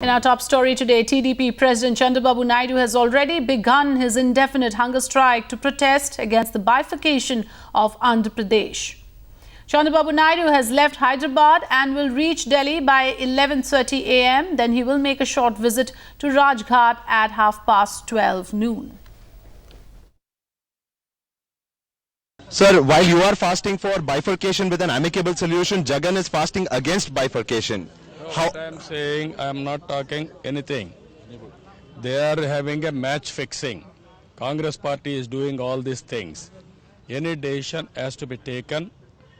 In our top story today, TDP President Chandrababu Naidu has already begun his indefinite hunger strike to protest against the bifurcation of Andhra Pradesh. Chandrababu Naidu has left Hyderabad and will reach Delhi by 11:30 a.m. Then he will make a short visit to Rajghat at 12:30 noon. Sir, while you are fasting for bifurcation with an amicable solution, Jagan is fasting against bifurcation. What I am saying, I am not talking anything. They are having a match fixing. Congress party is doing all these things. Any decision has to be taken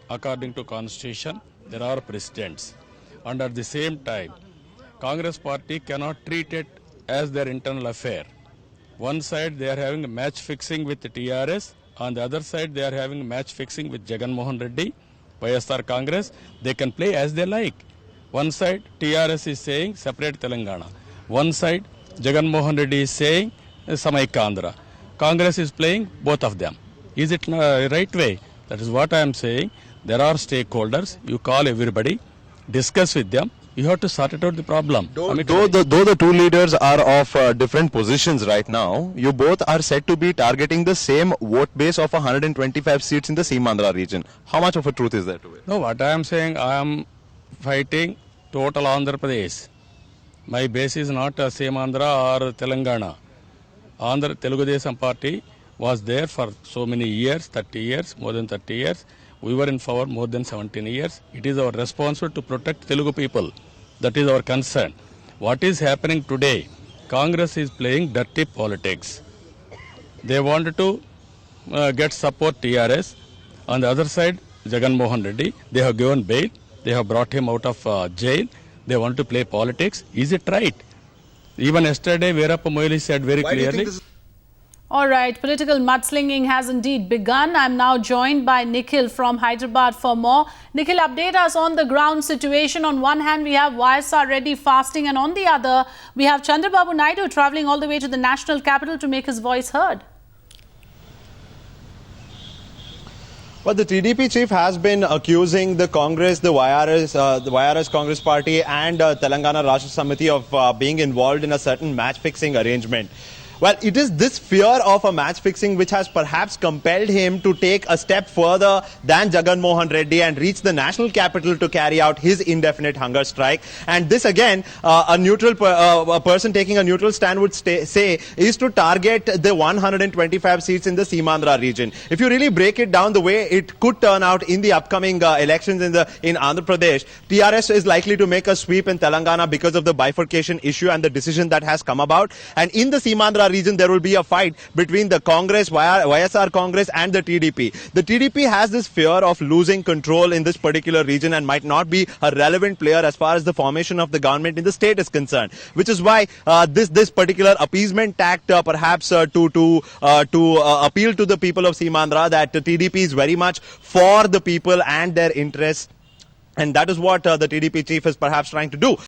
according to constitution. There are precedents. And at the same time, Congress party cannot treat it as their internal affair. One side they are having a match fixing with the TRS. On the other side they are having a match fixing with Jagan Mohan Reddy, YSR Congress. They can play as they like. One side TRS is saying separate Telangana. One side Jagan Mohan Reddy is saying Samaika Andhra. Congress is playing both of them. Is it the right way? That is what I am saying. There are stakeholders. You call everybody, discuss with them. You have to sort it out the problem. Though the two leaders are of different positions right now, you both are said to be targeting the same vote base of 125 seats in the Seemandhra region. How much of a truth is there to it? No, what I am saying, I am fighting total Andhra Pradesh. My base is not Seemandhra or Telangana. Andhra Telugu Desam party was there for so many years, 30 years, more than 30 years. We were in power more than 17 years. It is our responsibility to protect Telugu people. That is our concern. What is happening today? Congress is playing dirty politics. They wanted to get support TRS. On the other side, Jagan Mohan Reddy, they have given bail. They have brought him out of jail. They want to play politics. Is it right? Even yesterday, Veerappa Moily said very clearly. All right, political mudslinging has indeed begun. I'm now joined by Nikhil from Hyderabad for more. Nikhil, update us on the ground situation. On one hand, we have YSR Reddy fasting, and on the other, we have Chandrababu Naidu travelling all the way to the national capital to make his voice heard. Well, the TDP chief has been accusing the Congress, the YRS Congress Party and Telangana Rashtra Samiti of being involved in a certain match-fixing arrangement. Well, it is this fear of a match fixing which has perhaps compelled him to take a step further than Jagan Mohan Reddy and reach the national capital to carry out his indefinite hunger strike. And this again, a person taking a neutral stand would say is to target the 125 seats in the Seemandhra region. If you really break it down the way it could turn out in the upcoming elections in Andhra Pradesh, TRS is likely to make a sweep in Telangana because of the bifurcation issue and the decision that has come about. And in the Seemandhra region, there will be a fight between the Congress, YSR Congress and the TDP. The TDP has this fear of losing control in this particular region and might not be a relevant player as far as the formation of the government in the state is concerned, which is why this particular appeasement tact perhaps to appeal to the people of Seemandhra that the TDP is very much for the people and their interests. And that is what the TDP chief is perhaps trying to do.